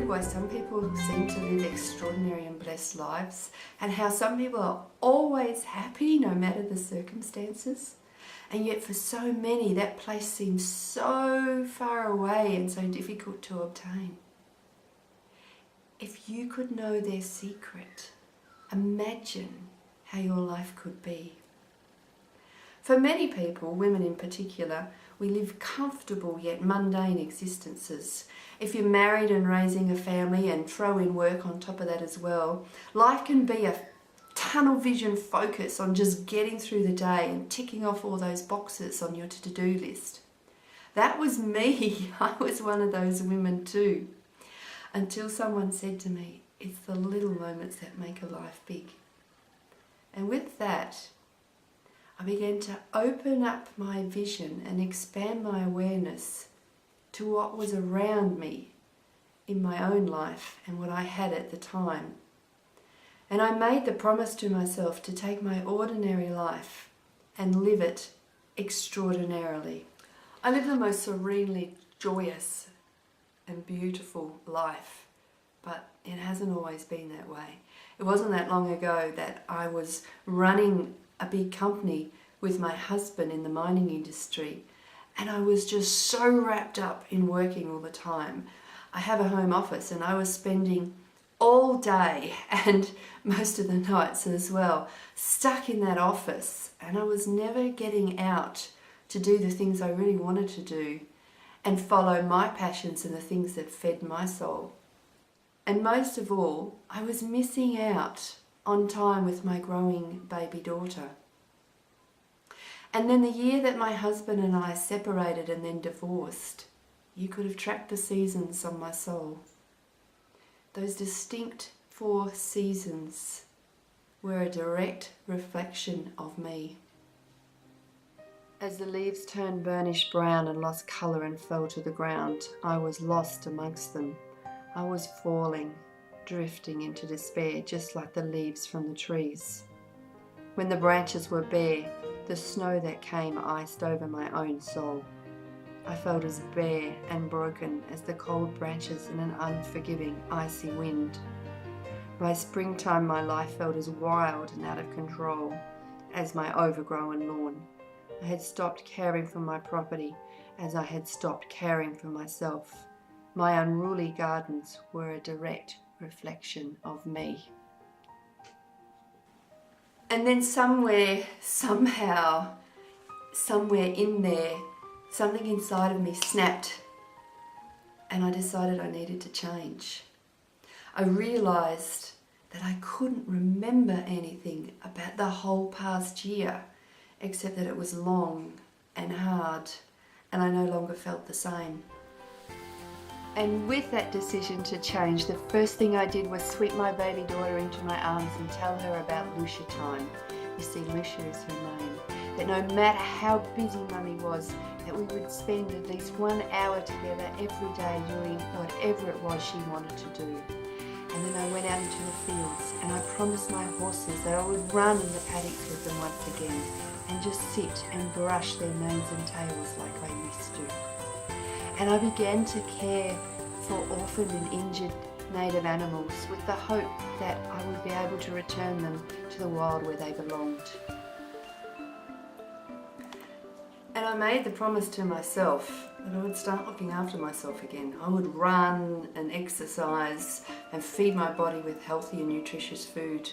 Why some people seem to live extraordinary and blessed lives, and how some people are always happy no matter the circumstances, and yet for so many that place seems so far away and so difficult to obtain. If you could know their secret, imagine how your life could be. For many people, women in particular, we live comfortable yet mundane existences. If you're married and raising a family and throw in work on top of that as well, life can be a tunnel vision focus on just getting through the day and ticking off all those boxes on your to-do list. That was me. I was one of those women too. Until someone said to me, it's the little moments that make a life big. And with that, I began to open up my vision and expand my awareness to what was around me in my own life and what I had at the time. And I made the promise to myself to take my ordinary life and live it extraordinarily. I live the most serenely joyous and beautiful life, but it hasn't always been that way. It wasn't that long ago that I was running a big company with my husband in the mining industry, and I was just so wrapped up in working all the time. I have a home office and I was spending all day and most of the nights as well stuck in that office, and I was never getting out to do the things I really wanted to do and follow my passions and the things that fed my soul. And most of all, I was missing out on time with my growing baby daughter. And then the year that my husband and I separated and then divorced, you could have tracked the seasons on my soul. Those distinct 4 seasons were a direct reflection of me. As the leaves turned burnished brown and lost colour and fell to the ground, I was lost amongst them. I was falling, drifting into despair, just like the leaves from the trees. When the branches were bare, the snow that came iced over my own soul. I felt as bare and broken as the cold branches in an unforgiving, icy wind. By springtime, my life felt as wild and out of control as my overgrown lawn. I had stopped caring for my property as I had stopped caring for myself. My unruly gardens were a direct reflection of me. And then somewhere, somehow, somewhere in there, something inside of me snapped, and I decided I needed to change. I realised that I couldn't remember anything about the whole past year, except that it was long and hard, and I no longer felt the same. And with that decision to change, the first thing I did was sweep my baby daughter into my arms and tell her about Lucia time. You see, Lucia is her name. That no matter how busy Mummy was, that we would spend at least 1 hour together every day doing whatever it was she wanted to do. And then I went out into the fields and I promised my horses that I would run in the paddocks with them once again and just sit and brush their manes and tails like I used to. And I began to care for orphaned and injured native animals with the hope that I would be able to return them to the wild where they belonged. And I made the promise to myself that I would start looking after myself again. I would run and exercise and feed my body with healthy and nutritious food.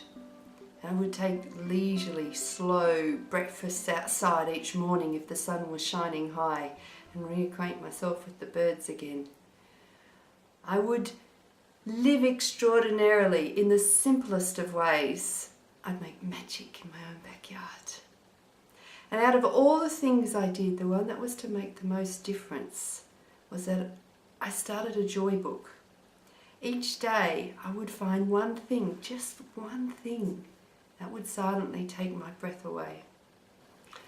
And I would take leisurely, slow breakfasts outside each morning if the sun was shining high, and reacquaint myself with the birds again. I would live extraordinarily in the simplest of ways. I'd make magic in my own backyard. And out of all the things I did, the one that was to make the most difference was that I started a joy book. Each day I would find one thing, just one thing, that would silently take my breath away.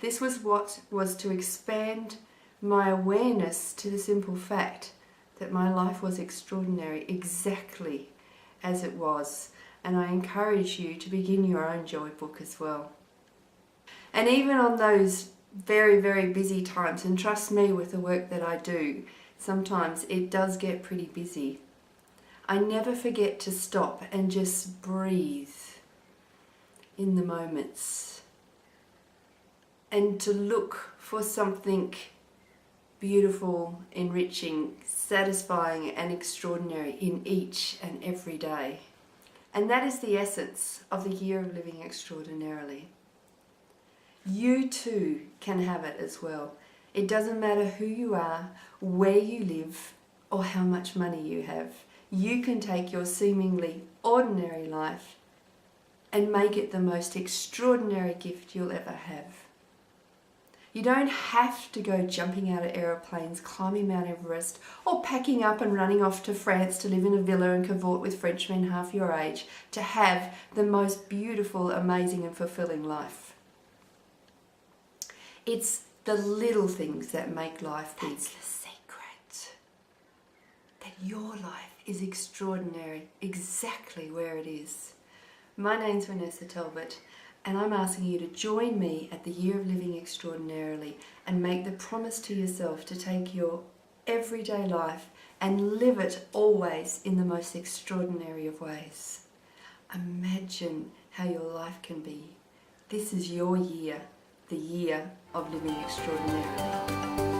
This was what was to expand my awareness to the simple fact that my life was extraordinary exactly as it was. And I encourage you to begin your own joy book as well. And even on those very, very busy times, and trust me with the work that I do, sometimes it does get pretty busy. I never forget to stop and just breathe in the moments and to look for something beautiful, enriching, satisfying and extraordinary in each and every day. And that is the essence of the year of living extraordinarily. You too can have it as well. It doesn't matter who you are, where you live, or how much money you have. You can take your seemingly ordinary life and make it the most extraordinary gift you'll ever have. You don't have to go jumping out of aeroplanes, climbing Mount Everest, or packing up and running off to France to live in a villa and cavort with Frenchmen half your age to have the most beautiful, amazing and fulfilling life. It's the little things that make life big. That's the secret. That your life is extraordinary exactly where it is. My name's Vanessa Talbot, and I'm asking you to join me at the Year of Living Extraordinarily and make the promise to yourself to take your everyday life and live it always in the most extraordinary of ways. Imagine how your life can be. This is your year, the year of living extraordinarily.